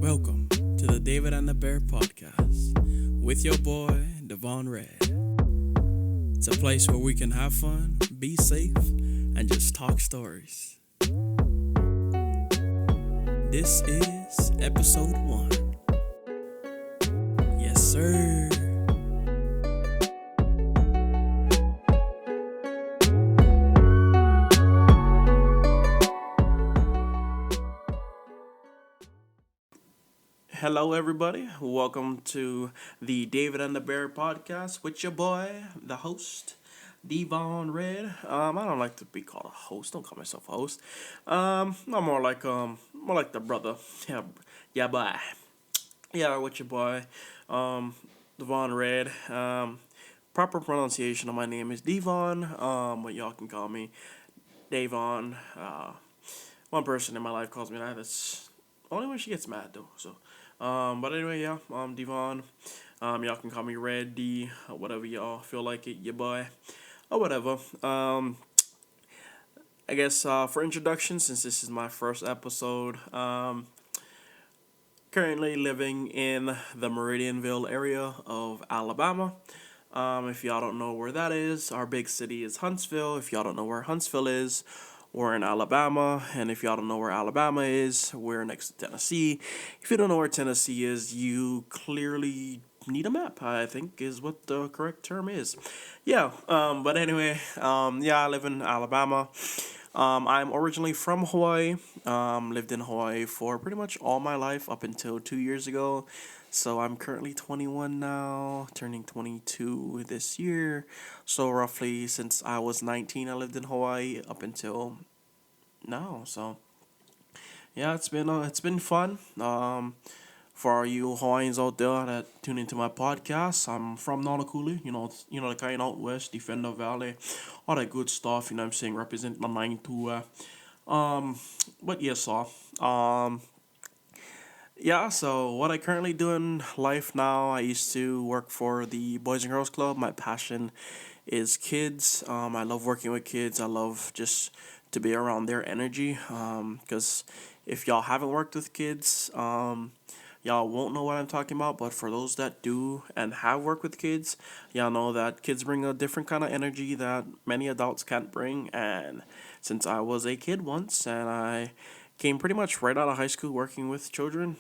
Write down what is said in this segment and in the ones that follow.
Welcome to the David and the Bear podcast with your boy, Devon Red. It's a place where we can have fun, be safe, and just talk stories. This is episode 1. Yes, sir. Hello, everybody. Welcome to the David and the Bear podcast with your boy, the host, Devon Red. I don't like to be called a host. Don't call myself a host. I'm more like the brother. Yeah, bye. Yeah, with your boy, Devon Red. Proper pronunciation of my name is Devon. But y'all can call me Davon. One person in my life calls me that. That's only when she gets mad though. So. But anyway, yeah, Devon. Y'all can call me Red D, or whatever y'all feel like it, your boy, or whatever. I guess for introduction, since this is my first episode, currently living in the Meridianville area of Alabama. If y'all don't know where that is, our big city is Huntsville. If y'all don't know where Huntsville is, we're in Alabama, and if y'all don't know where Alabama is, we're next to Tennessee. If you don't know where Tennessee is, you clearly need a map, I think is what the correct term is. Yeah, but anyway, I live in Alabama. I'm originally from Hawaii. Lived in Hawaii for pretty much all my life up until 2 years ago. So I'm currently 21 now, turning 22 this year. So roughly since I was 19, I lived in Hawaii up until now. So yeah, it's been fun. For all you Hawaiians out there that tune into my podcast, I'm from Nanakuli. The kind out west, Defender Valley, all that good stuff. You know what I'm saying, represent the 9-2. But yes, sir. Yeah, so what I currently do in life now, I used to work for the Boys and Girls Club. My passion is kids. I love working with kids. I love just to be around their energy. Because if y'all haven't worked with kids, y'all won't know what I'm talking about. But for those that do and have worked with kids, y'all know that kids bring a different kind of energy that many adults can't bring. And since I was a kid once and I came pretty much right out of high school working with children,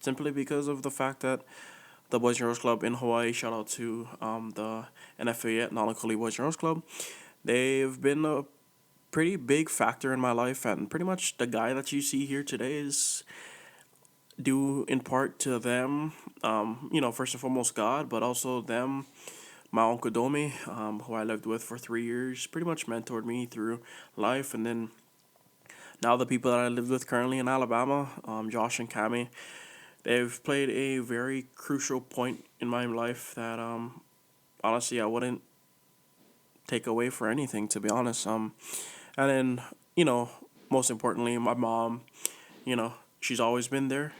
simply because of the fact that the Boys and Girls Club in Hawaii, shout out to the NFA at Nanakuli Boys and Girls Club, they've been a pretty big factor in my life, and pretty much the guy that you see here today is due in part to them, first and foremost God, but also them. My Uncle Domi, who I lived with for 3 years, pretty much mentored me through life, and then now the people that I live with currently in Alabama, Josh and Cami, they've played a very crucial point in my life that honestly I wouldn't take away for anything, to be honest. And then most importantly, my mom, she's always been there.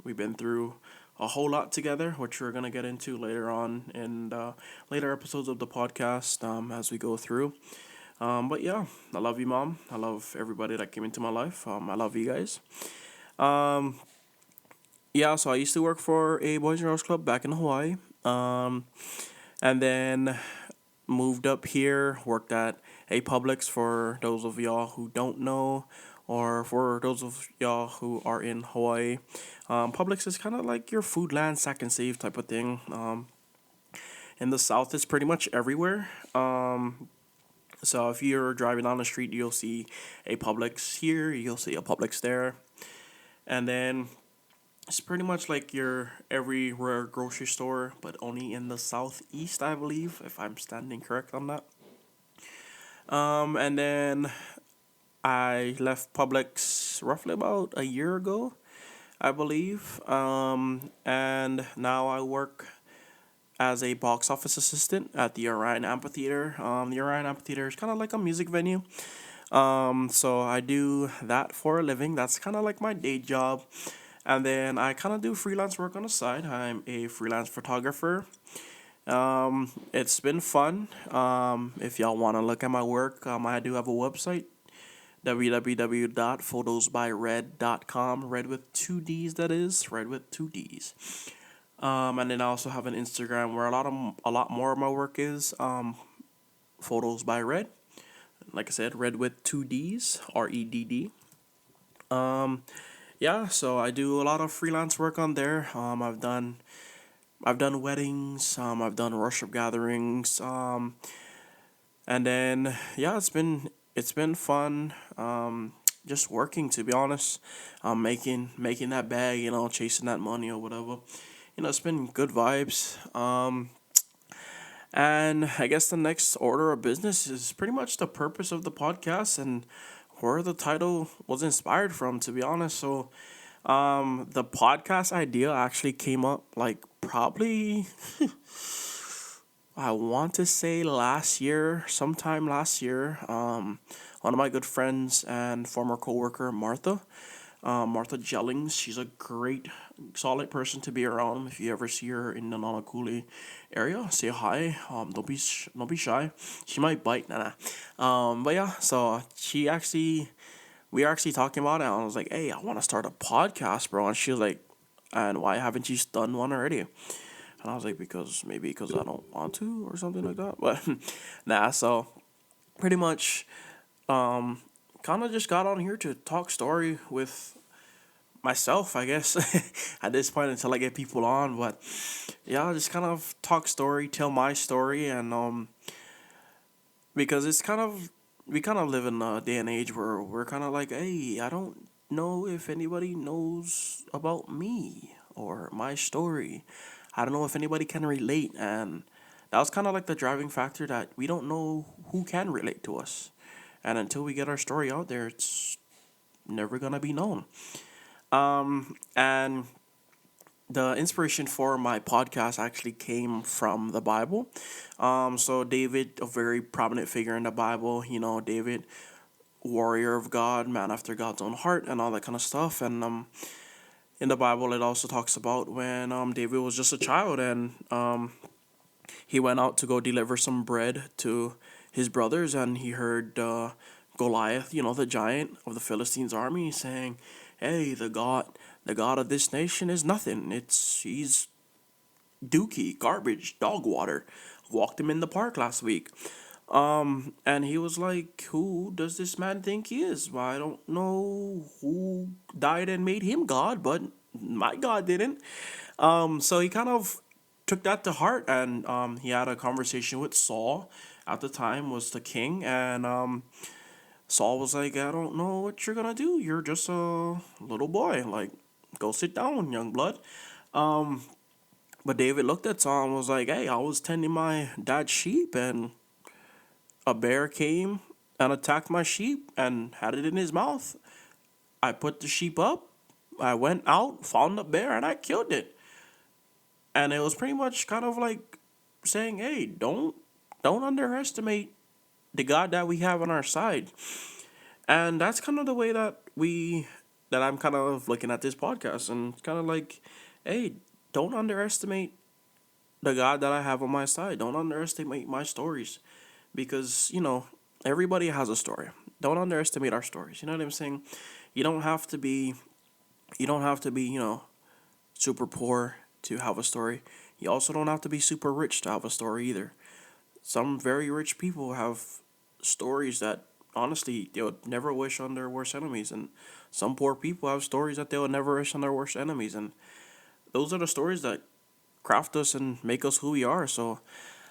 We've been through a whole lot together, which we're gonna get into later on in later episodes of the podcast as we go through. But yeah, I love you, Mom. I love everybody that came into my life. I love you guys. Yeah, so I used to work for a Boys and Girls Club back in Hawaii. And then moved up here, worked at a Publix for those of y'all who don't know, or for those of y'all who are in Hawaii. Publix is kind of like your Foodland, Sack and Save type of thing. In the South, it's pretty much everywhere. So if you're driving down the street, you'll see a Publix here, you'll see a Publix there. And then it's pretty much like your everywhere grocery store, but only in the Southeast, I believe, if I'm standing correct on that. And then I left Publix roughly about a year ago, I believe. And now I work as a box office assistant at the Orion Amphitheater. The Orion Amphitheater is kind of like a music venue. So I do that for a living. That's kind of like my day job. And then I kind of do freelance work on the side. I'm a freelance photographer. It's been fun. If y'all want to look at my work, I do have a website, www.photosbyred.com. Red with two D's, that is. Red with two D's. And then I also have an Instagram where a lot more of my work is photos by Red. Like I said, Red with two D's, REDD. Um, yeah, so I do a lot of freelance work on there. I've done weddings. I've done worship gatherings. And then yeah, it's been fun. Just working, to be honest. Making that bag, chasing that money or whatever. It's been good vibes. And I guess the next order of business is pretty much the purpose of the podcast and where the title was inspired from, to be honest. So, the podcast idea actually came up like probably, I want to say last year, sometime last year. One of my good friends and former coworker, Martha Jellings. She's a great, solid person to be around. If you ever see her in the Nanakuli area, say hi. Don't be shy. She might bite, but yeah, so we were actually talking about it. And I was like, hey, I want to start a podcast, bro. And she was like, and why haven't you done one already? And I was like, because I don't want to or something like that. But nah, so pretty much, um, kind of just got on here to talk story with myself, I guess, at this point until I get people on. But yeah, just kind of talk story, tell my story, and because we kind of live in a day and age where we're kind of like, hey, I don't know if anybody knows about me or my story. I don't know if anybody can relate, and that was kind of like the driving factor that we don't know who can relate to us, and until we get our story out there, it's never gonna be known. And the inspiration for my podcast actually came from the Bible. So David, a very prominent figure in the Bible, David, warrior of God, man after God's own heart, and all that kind of stuff. And in the Bible, it also talks about when David was just a child, and he went out to go deliver some bread to his brothers, and he heard Goliath, the giant of the Philistines' army, saying, "Hey, the God of this nation is nothing. He's dookie, garbage, dog water. Walked him in the park last week." And he was like, "Who does this man think he is? Well, I don't know who died and made him God, but my God didn't." So he kind of took that to heart, and he had a conversation with Saul. At the time, was the king, and Saul was like, "I don't know what you're gonna do. You're just a little boy. Like, go sit down, young blood." But David looked at Saul and was like, "Hey, I was tending my dad's sheep, and a bear came and attacked my sheep and had it in his mouth. I put the sheep up. I went out, found the bear, and I killed it." And it was pretty much kind of like saying, "Hey, don't underestimate the God that we have on our side." And that's kind of the way that I'm kind of looking at this podcast, and kind of like, hey, don't underestimate the God that I have on my side. Don't underestimate my stories, because everybody has a story. Don't underestimate our stories. You know what I'm saying? You don't have to be you don't have to be, super poor to have a story. You also don't have to be super rich to have a story either. Some very rich people have stories that honestly they would never wish on their worst enemies, and some poor people have stories that they would never wish on their worst enemies, and those are the stories that craft us and make us who we are. So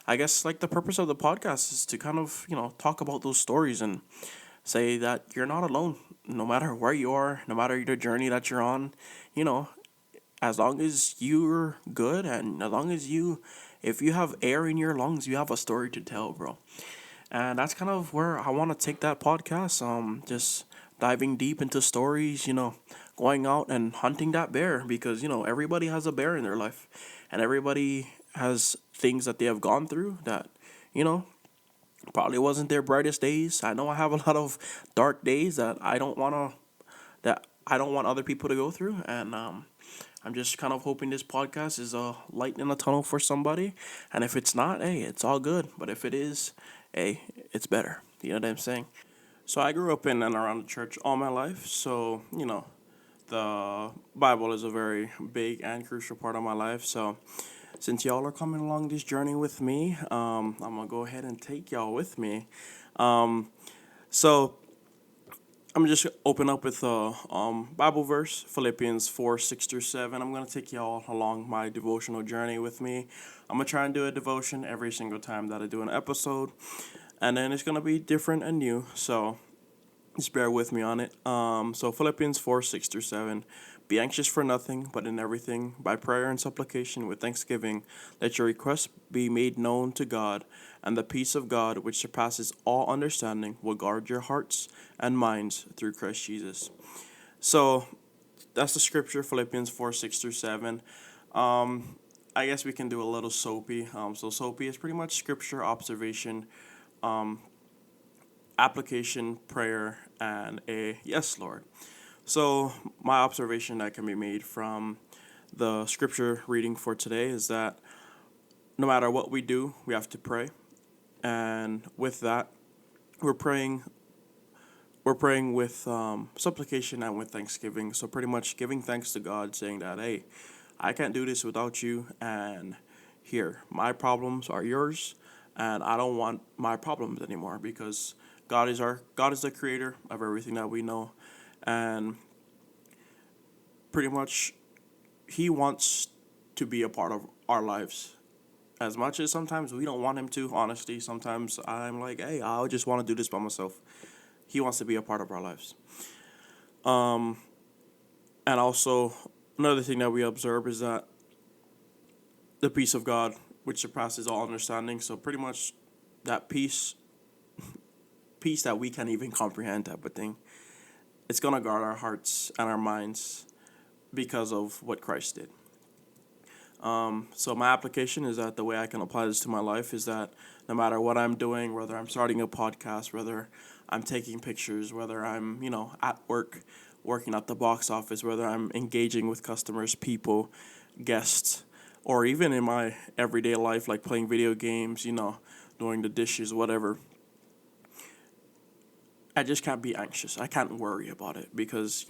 I guess like the purpose of the podcast is to kind of talk about those stories and say that you're not alone, no matter where you are, no matter the journey that you're on. You know, as long as you're good, and as long as if you have air in your lungs, you have a story to tell, bro. And that's kind of where I want to take that podcast. Just diving deep into stories, going out and hunting that bear, because everybody has a bear in their life, and everybody has things that they have gone through that you know probably wasn't their brightest days. I know I have a lot of dark days that I don't want other people to go through, and I'm just kind of hoping this podcast is a light in the tunnel for somebody. And if it's not, hey, it's all good. But if it is, hey, it's better. You know what I'm saying? So I grew up in and around the church all my life. So, the Bible is a very big and crucial part of my life. So, since y'all are coming along this journey with me, I'm going to go ahead and take y'all with me. Um, so, I'm just open up with a Bible verse, Philippians 4 6 through 7. I'm going to take y'all along my devotional journey with me. I'm going to try and do a devotion every single time that I do an episode. And then it's going to be different and new. So, just bear with me on it. So Philippians 4 6 through 7. Be anxious for nothing, but in everything, by prayer and supplication with thanksgiving, let your requests be made known to God, and the peace of God, which surpasses all understanding, will guard your hearts and minds through Christ Jesus. So that's the scripture, Philippians 4 6 through 7. I guess we can do a little soapy. So soapy is pretty much scripture, observation, application, prayer, and a yes, Lord. So, my observation that can be made from the scripture reading for today is that no matter what we do, we have to pray. And with that, we're praying. We're praying with supplication and with thanksgiving. So pretty much giving thanks to God, saying that, hey, I can't do this without you, and here, my problems are yours, and I don't want my problems anymore because God is the creator of everything that we know, and pretty much He wants to be a part of our lives. As much as sometimes we don't want him to, honestly, sometimes I'm like, hey, I just want to do this by myself. He wants to be a part of our lives. And also, another thing that we observe is that the peace of God, which surpasses all understanding. So pretty much that peace that we can't even comprehend type of thing. It's gonna guard our hearts and our minds because of what Christ did. So my application is that the way I can apply this to my life is that no matter what I'm doing, whether I'm starting a podcast, whether I'm taking pictures, whether I'm, at work, working at the box office, whether I'm engaging with customers, people, guests, or even in my everyday life, like playing video games, doing the dishes, whatever, I just can't be anxious. I can't worry about it because,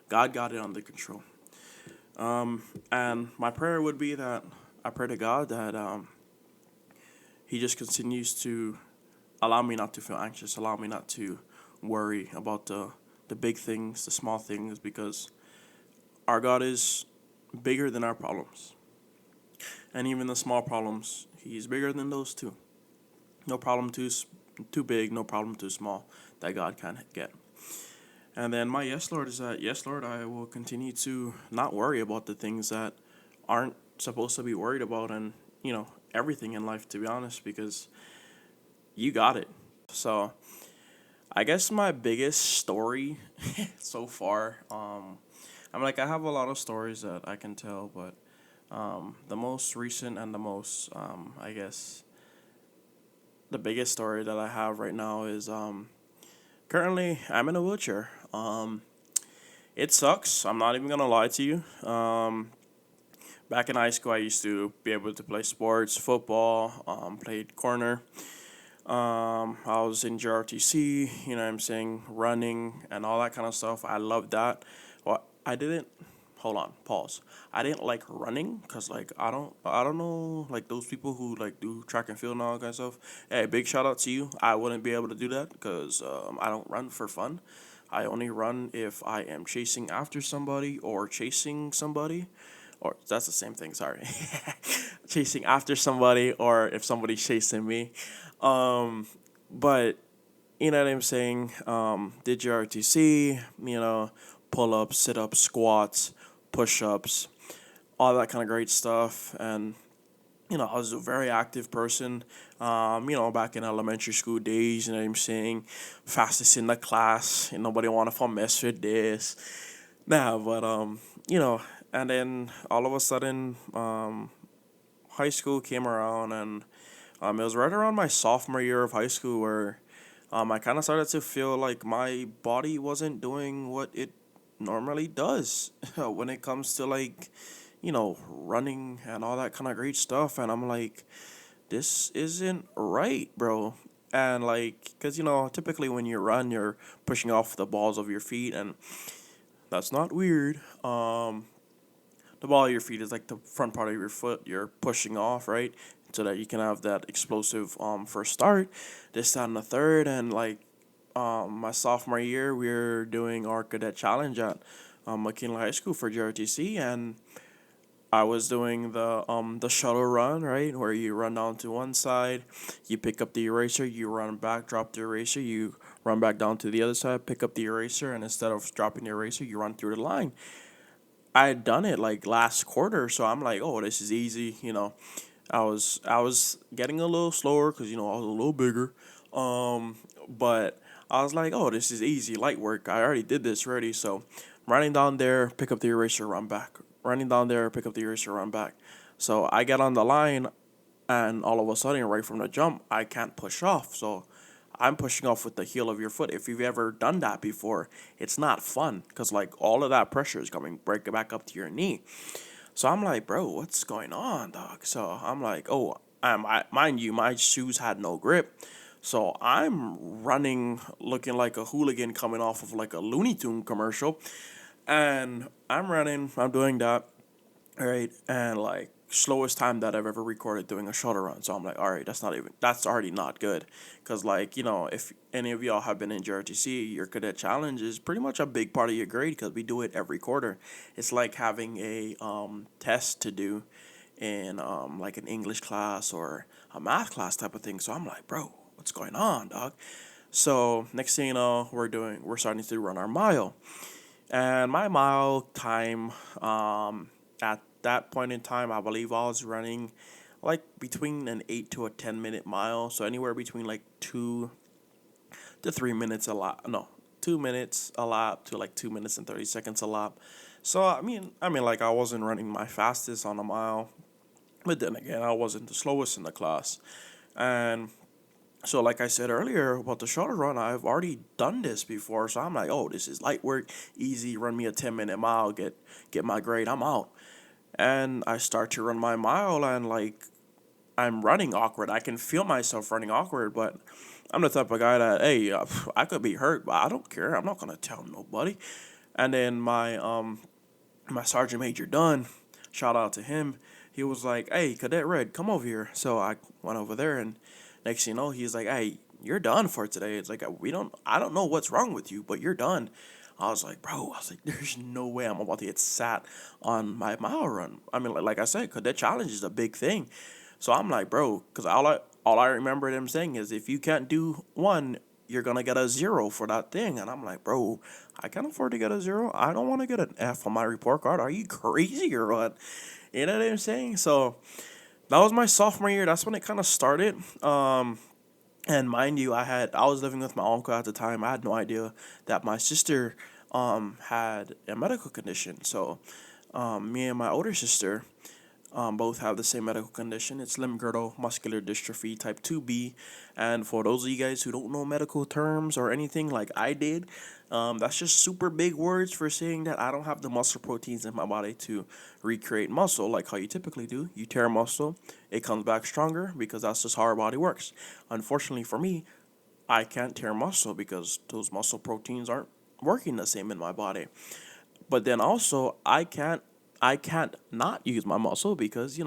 God got it under control. And my prayer would be that I pray to God that He just continues to allow me not to feel anxious, allow me not to worry about the big things, the small things, because our God is bigger than our problems. And even the small problems, He's bigger than those too. No problem too big, no problem too small that God can't get. And then my yes, Lord, is that yes, Lord, I will continue to not worry about the things that aren't supposed to be worried about, and everything in life, to be honest, because you got it. So I guess my biggest story so far, I have a lot of stories that I can tell, but the most recent and the most, I guess, the biggest story that I have right now is currently I'm in a wheelchair. It sucks. I'm not even gonna lie to you. Back in high school, I used to be able to play sports, football, played corner. I was in JRTC, what I'm saying, running and all that kind of stuff. I loved that. Well, I didn't. Hold on, pause. I didn't like running because I don't know like those people who like do track and field and all that kind of stuff. Hey, big shout out to you. I wouldn't be able to do that because I don't run for fun. I only run if I am chasing after somebody or chasing somebody, or that's the same thing. Sorry, chasing after somebody or if somebody's chasing me. Um, but you know what I'm saying? Did your RTC, pull ups, sit ups, squats, push ups, all that kind of great stuff. And, I was a very active person, back in elementary school days, you know what I'm saying? Fastest in the class, and nobody want to mess with this. Nah, but, and then all of a sudden, high school came around, and it was right around my sophomore year of high school where I kind of started to feel like my body wasn't doing what it normally does when it comes to like, running and all that kind of great stuff. And I'm like, this isn't right, bro. And like, because typically when you run, you're pushing off the balls of your feet, and that's not weird. The ball of your feet is like the front part of your foot you're pushing off, right? So that you can have that explosive first start, this, that, and the third. And like my sophomore year, we are doing our cadet challenge at McKinley High School for GRTC, and I was doing the shuttle run, right, where you run down to one side, you pick up the eraser, you run back, drop the eraser, you run back down to the other side, pick up the eraser, and instead of dropping the eraser, you run through the line. I had done it like last quarter, so I'm like, oh, this is easy. I was getting a little slower because I was a little bigger, but I was like, oh, this is easy, light work. I already did this already, so running down there, pick up the eraser, run back. Running down there, pick up the eraser, run back. So I get on the line, and all of a sudden, right from the jump, I can't push off. So I'm pushing off with the heel of your foot. If you've ever done that before, it's not fun because like all of that pressure is coming break back up to your knee. So I'm like, bro, what's going on, dog? So I'm like, oh, mind you, my shoes had no grip. So I'm running looking like a hooligan coming off of like a Looney Tune commercial. And I'm running, I'm doing that, right? And like slowest time that I've ever recorded doing a shuttle run. So I'm like, all right, that's already not good. Cause like, if any of y'all have been in GRTC, your cadet challenge is pretty much a big part of your grade because we do it every quarter. It's like having a test to do in like an English class or a math class type of thing. So I'm like, bro, what's going on, dog? So next thing you know, we're starting to run our mile. And my mile time, at that point in time, I believe I was running like between an 8 to a 10 minute mile. So anywhere between like 2 to 3 minutes a lap. No, 2 minutes a lap to like 2 minutes and 30 seconds a lap. So I mean, like I wasn't running my fastest on a mile, but then again, I wasn't the slowest in the class. And so, like I said earlier about the shorter run, I've already done this before. So I'm like, oh, this is light work, easy. Run me a 10 minute mile, get my grade. I'm out. And I start to run my mile, and like I'm running awkward. I can feel myself running awkward, but I'm the type of guy that hey, I could be hurt, but I don't care. I'm not gonna tell nobody. And then my sergeant major Dunn, shout out to him. He was like, "Hey, Cadet Red, come over here." So I went over there, and next thing you know, he's like, "Hey, you're done for today." It's like I don't know what's wrong with you, but you're done. I was like, bro, I was like, there's no way I'm about to get sat on my mile run. I mean, like I said, Cadet Challenge is a big thing. So I'm like, bro, because all I remember them saying is if you can't do one, you're gonna get a zero for that thing. And I'm like, bro, I can't afford to get a zero. I don't want to get an F on my report card. Are you crazy or what? You know what I'm saying? So that was my sophomore year. That's when it kind of started. And mind you, I was living with my uncle at the time. I had no idea that my sister had a medical condition. So me and my older sister both have the same medical condition. It's limb-girdle muscular dystrophy type 2B. And for those of you guys who don't know medical terms or anything like I did, that's just super big words for saying that I don't have the muscle proteins in my body to recreate muscle like how you typically do. You tear a muscle, it comes back stronger because that's just how our body works. Unfortunately for me, I can't tear muscle because those muscle proteins aren't working the same in my body. But then also I can't not use my muscle because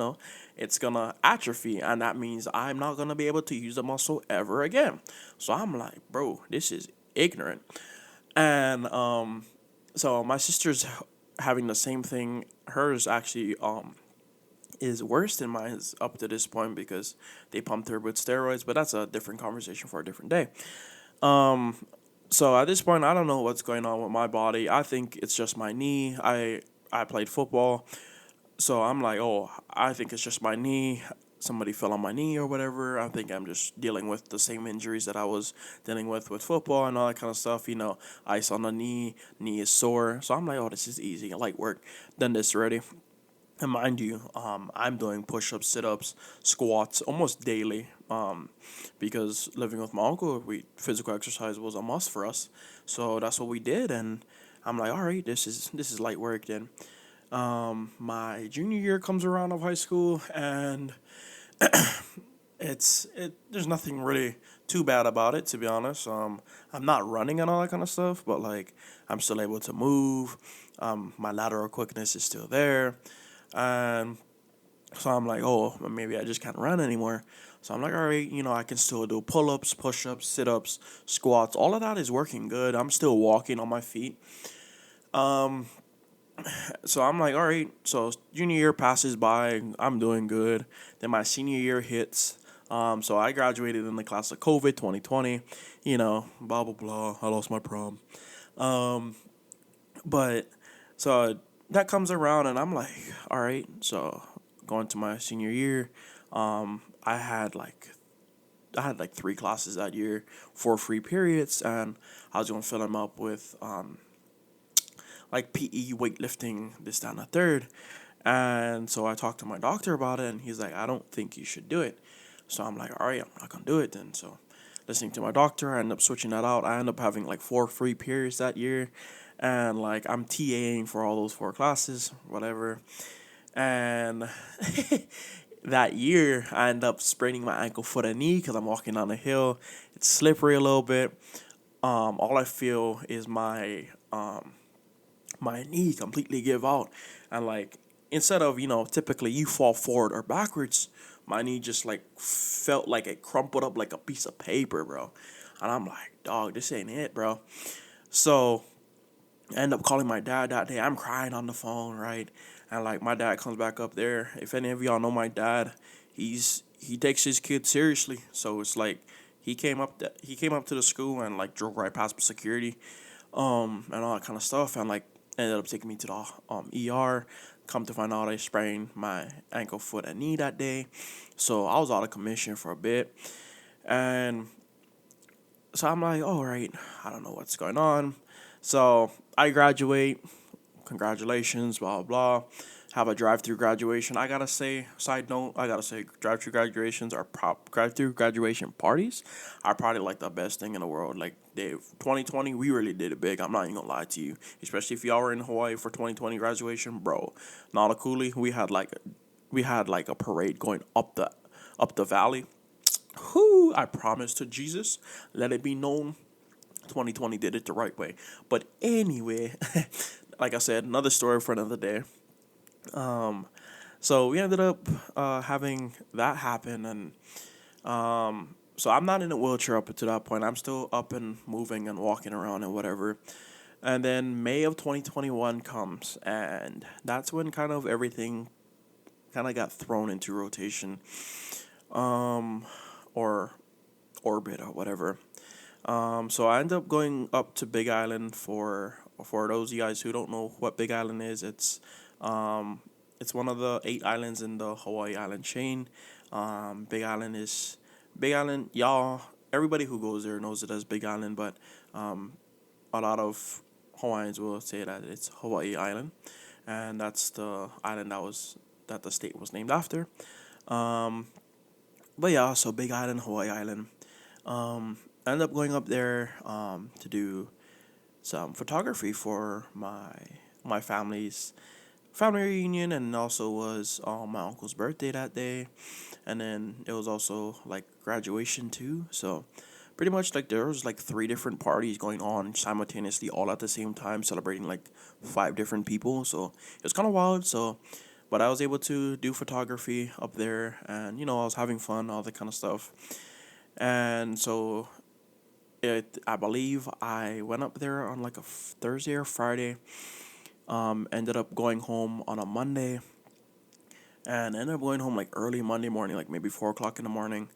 it's gonna atrophy, and that means I'm not gonna be able to use the muscle ever again. So I'm like, bro, this is ignorant. And so my sister's having the same thing. Hers actually is worse than mine up to this point because they pumped her with steroids, but that's a different conversation for a different day. So at this point, I don't know what's going on with my body. I think it's just my knee. I played football, so I'm like, oh, I think it's just my knee. Somebody fell on my knee or whatever. I think I'm just dealing with the same injuries that I was dealing with football and all that kind of stuff. Ice on the knee is sore. So I'm like, oh, this is easy, light work. Done this already. And mind you, I'm doing push-ups, sit-ups, squats almost daily. Because living with my uncle, we physical exercise was a must for us. So that's what we did, and I'm like, all right, this is light work. Then my junior year comes around of high school, and There's nothing really too bad about it, to be honest. I'm not running and all that kind of stuff, but like I'm still able to move. My lateral quickness is still there, and so I'm like, oh, maybe I just can't run anymore. So I'm like, all right, I can still do pull ups, push ups, sit ups, squats. All of that is working good. I'm still walking on my feet. So I'm like, all right. So junior year passes by. I'm doing good. Then my senior year hits. So I graduated in the class of COVID 2020. Blah blah blah. I lost my prom. But so that comes around, and I'm like, all right. So going to my senior year, I had like three classes that year, four free periods, and I was gonna fill them up with like PE, weightlifting, this, that, and the third. And so I talked to my doctor about it, and he's like, I don't think you should do it. So I'm like, all right, I'm not gonna do it then. So listening to my doctor, I end up switching that out. I end up having like four free periods that year, and like I'm TAing for all those four classes, whatever. And that year, I end up spraining my ankle, foot, and knee because I'm walking down a hill. It's slippery a little bit. All I feel is my knee completely give out, and like instead of typically you fall forward or backwards, my knee just like felt like it crumpled up like a piece of paper, bro. And I'm like, dog, this ain't it, bro. So I end up calling my dad that day. I'm crying on the phone, right? And like my dad comes back up there. If any of y'all know my dad, he takes his kids seriously. So it's like he came up to the school and like drove right past security, and all that kind of stuff, and like ended up taking me to the ER. Come to find out, I sprained my ankle, foot, and knee that day, so I was out of commission for a bit, and so I'm like, all right, I don't know what's going on. So I graduate. Congratulations, blah blah. Have a drive-through graduation. I gotta say, side note, I gotta say, drive-through graduations are drive-through graduation parties are probably like the best thing in the world. Like they 2020, we really did it big. I'm not even gonna lie to you, especially if y'all were in Hawaii for 2020 graduation, bro. Nautically, we had like a parade going up the valley. Whoo! I promise to Jesus, let it be known 2020 did it the right way. But anyway, like I said, another story for another day. So we ended up having that happen, and so I'm not in a wheelchair up to that point. I'm still up and moving and walking around and whatever. And then May of 2021 comes, and that's when kind of everything kind of got thrown into rotation, or orbit or whatever. So I ended up going up to Big Island for those of you guys who don't know what Big Island is. It's one of the eight islands in the Hawaii island chain. Big Island is Big Island. Y'all, everybody who goes there knows it as Big Island, but a lot of Hawaiians will say that it's Hawaii Island, and that's the island that the state was named after. Um, but yeah, so Big Island, Hawaii Island. I ended up going up there to do some photography for my family's family reunion, and also was my uncle's birthday that day, and then it was also like graduation too. So pretty much like there was like three different parties going on simultaneously all at the same time, celebrating like five different people. So it was kind of wild. So but I was able to do photography up there, and I was having fun, all that kind of stuff. And so I believe I went up there on like a Thursday or Friday. Ended up going home on a Monday, and ended up going home like early Monday morning, like maybe 4 o'clock in the morning.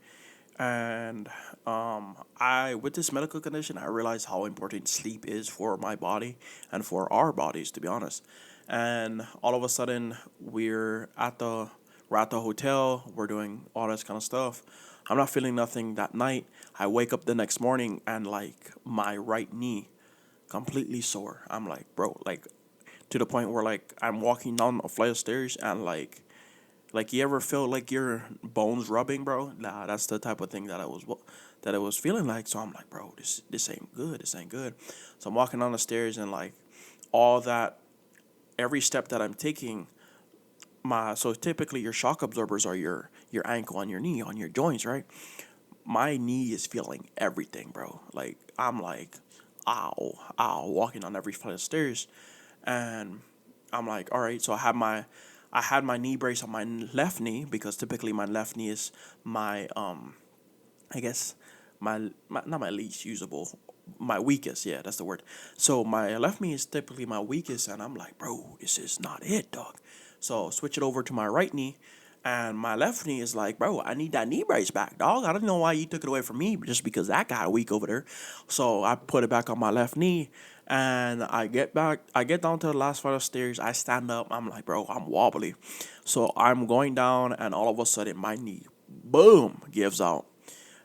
And I with this medical condition, I realized how important sleep is for my body and for our bodies, to be honest. And all of a sudden, we're at the hotel. We're doing all this kind of stuff. I'm not feeling nothing that night. I wake up the next morning, and like my right knee completely sore. I'm like, bro, like to the point where like I'm walking down a flight of stairs, and like you ever feel like your bones rubbing, bro? Nah, that's the type of thing that I was feeling like. So I'm like, bro, this ain't good. This ain't good. So I'm walking down the stairs, and like all that, every step that I'm taking, my so typically your shock absorbers are your ankle, on your knee, on your joints, right? My knee is feeling everything, bro. Like I'm like, ow, ow, walking on every flight of stairs, and I'm like, all right. So I had my knee brace on my left knee because typically my left knee is my I guess my not my least usable, my weakest. Yeah, that's the word. So my left knee is typically my weakest, and I'm like, bro, this is not it, dog. So switch it over to my right knee, and my left knee is like, bro, I need that knee brace back, dog. I don't know why you took it away from me, just because that got weak over there. So I put it back on my left knee, and I get down to the last flight of stairs. I stand up. I'm like, bro, I'm wobbly. So I'm going down, and all of a sudden, my knee, boom, gives out.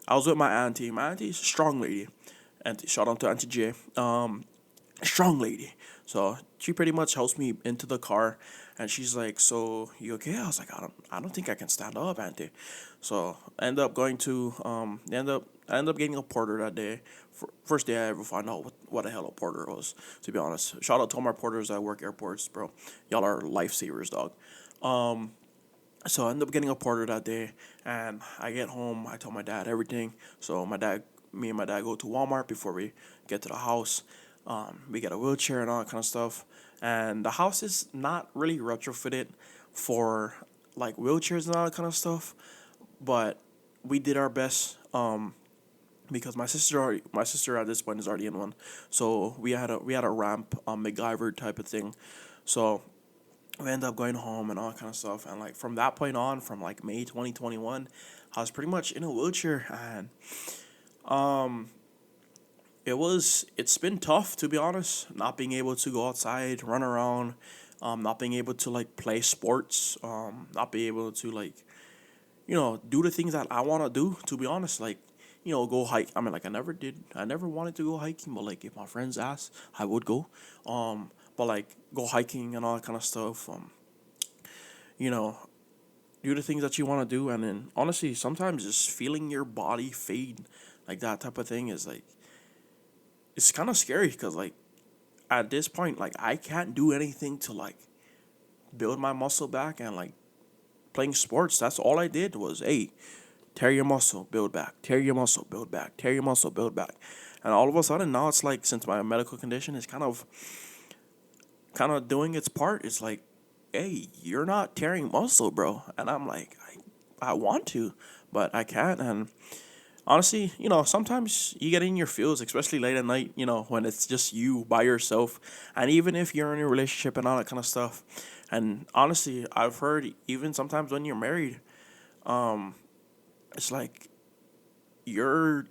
I was with my auntie. My auntie is a strong lady. Auntie, shout out to Auntie J. Strong lady. So she pretty much helps me into the car, and she's like, "So you okay?" I was like, I don't think I can stand up, Auntie." So I end up going to I end up getting a porter that day. First day I ever found out what the hell a porter was. To be honest, shout out to all my porters that work airports, bro. Y'all are lifesavers, dog. So I ended up getting a porter that day, and I get home. I tell my dad everything. So me and my dad go to Walmart before we get to the house. We get a wheelchair and all that kind of stuff. And the house is not really retrofitted for like wheelchairs and all that kind of stuff, but we did our best. Because my sister at this point is already in one, so we had a ramp, MacGyver type of thing. So we ended up going home and all that kind of stuff. And like from that point on, from like May 2021, I was pretty much in a wheelchair, and it's been tough, to be honest, not being able to go outside, run around, not being able to like play sports, not be able to like do the things that I want to do, to be honest, like go hike. I mean, like I never wanted to go hiking, but like if my friends asked, I would go. But like go hiking and all that kind of stuff. You know, do the things that you want to do, and then honestly, sometimes just feeling your body fade, like that type of thing is like it's kind of scary because like at this point, like I can't do anything to like build my muscle back, and like playing sports, that's all I did was, hey, tear your muscle, build back, tear your muscle, build back, tear your muscle, build back. And all of a sudden now it's like, since my medical condition is kind of doing its part, it's like, hey, you're not tearing muscle, bro. And I'm like, I want to, but I can't. And honestly, sometimes you get in your feels, especially late at night, when it's just you by yourself. And even if you're in a relationship and all that kind of stuff. And honestly, I've heard even sometimes when you're married, it's like you're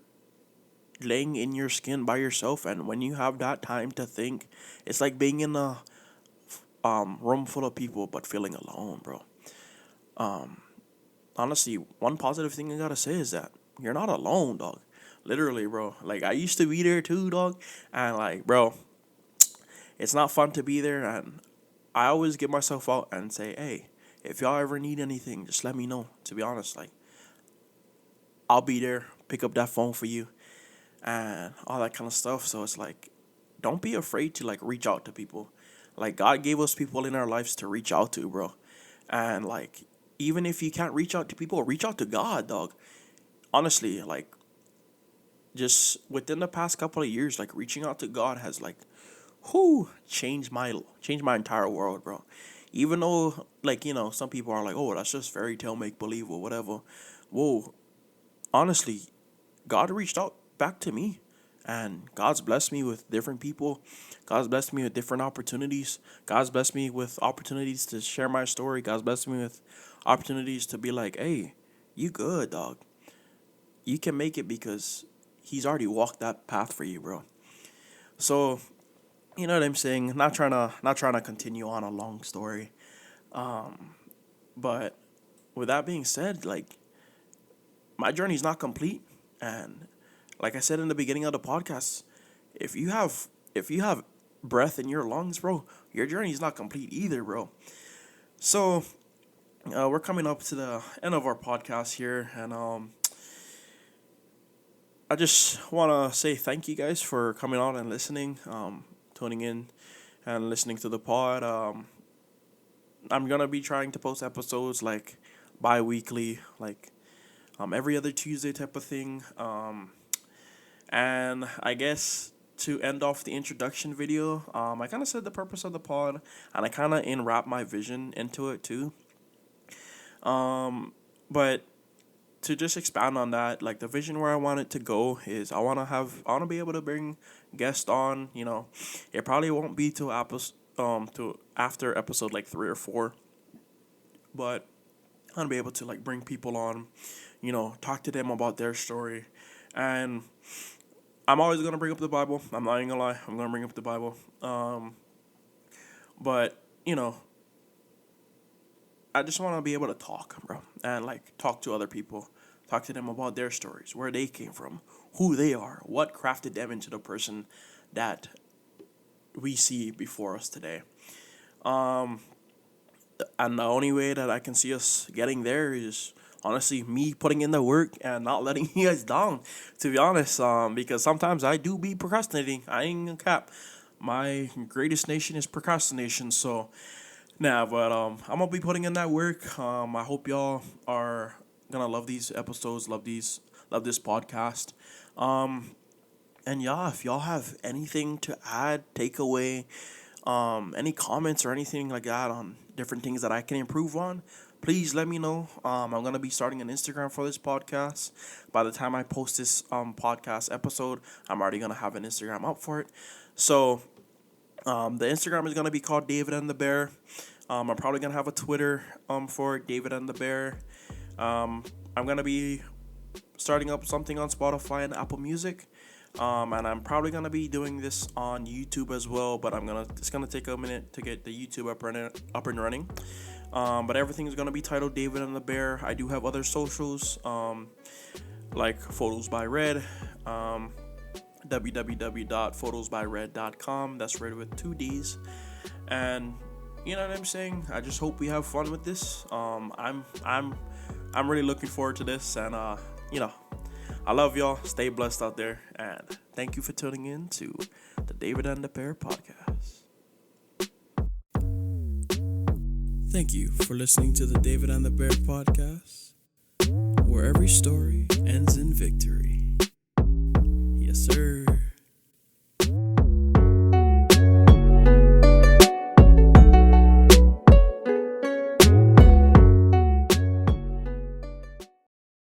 laying in your skin by yourself. And when you have that time to think, it's like being in a room full of people but feeling alone, bro. Honestly, one positive thing I gotta say is that you're not alone, dog. Literally, bro. Like I used to be there too, dog. And like, bro, it's not fun to be there. And I always get myself out and say, hey, if y'all ever need anything, just let me know. To be honest, like I'll be there, pick up that phone for you, and all that kind of stuff. So it's like, don't be afraid to like reach out to people. Like God gave us people in our lives to reach out to, bro. And like, even if you can't reach out to people, reach out to God, dog. Honestly, like just within the past couple of years, like reaching out to God has like, whoo, changed my entire world, bro. Even though like some people are like, oh, that's just fairy tale make believe or whatever. Whoa, honestly, God reached out back to me, and God's blessed me with different people. God's blessed me with different opportunities. God's blessed me with opportunities to share my story. God's blessed me with opportunities to be like, hey, you good, dog. You can make it because He's already walked that path for you, bro. So, you know what I'm saying? Not trying to continue on a long story. But with that being said, like my journey's not complete, and like I said in the beginning of the podcast, if you have breath in your lungs, bro, your journey's not complete either, bro. So we're coming up to the end of our podcast here, and I just want to say thank you guys for coming on and listening, tuning in and listening to the pod. I'm gonna be trying to post episodes like bi-weekly, like every other Tuesday type of thing. And I guess to end off the introduction video, I kind of said the purpose of the pod, and I kind of enwrap my vision into it too. But to just expand on that, like the vision where I want it to go is I want to be able to bring guests on. It probably won't be to after episode like 3 or 4, but I want to be able to like bring people on, talk to them about their story, and I'm always gonna bring up the Bible. I'm not even gonna lie. I'm gonna bring up the Bible. But I just want to be able to talk, bro, and like talk to other people, talk to them about their stories, where they came from, who they are, what crafted them into the person that we see before us today. Um, and the only way that I can see us getting there is honestly me putting in the work and not letting you guys down. To be honest, because sometimes I do be procrastinating. I ain't gonna cap. My greatest nation is procrastination. So nah, but I'm gonna be putting in that work. I hope y'all are gonna love these episodes, love this podcast. And yeah, if y'all have anything to add, take away, any comments or anything like that on different things that I can improve on, please let me know. I'm gonna be starting an Instagram for this podcast. By the time I post this podcast episode, I'm already gonna have an Instagram up for it. So the Instagram is gonna be called David and the Bear. I'm probably gonna have a Twitter for David and the Bear. I'm gonna be starting up something on Spotify and Apple Music. And I'm probably gonna be doing this on YouTube as well, but it's gonna take a minute to get the YouTube up and running. But everything is gonna be titled David and the Bear. I do have other socials, like Photos by Red, www.photosbyred.com. That's Red with 2 D's, and you know what I'm saying. I just hope we have fun with this. I'm really looking forward to this, and I love y'all. Stay blessed out there, and thank you for tuning in to the David and the Bear podcast. Thank you for listening to the David and the Bear podcast, where every story ends in victory. Yes, sir.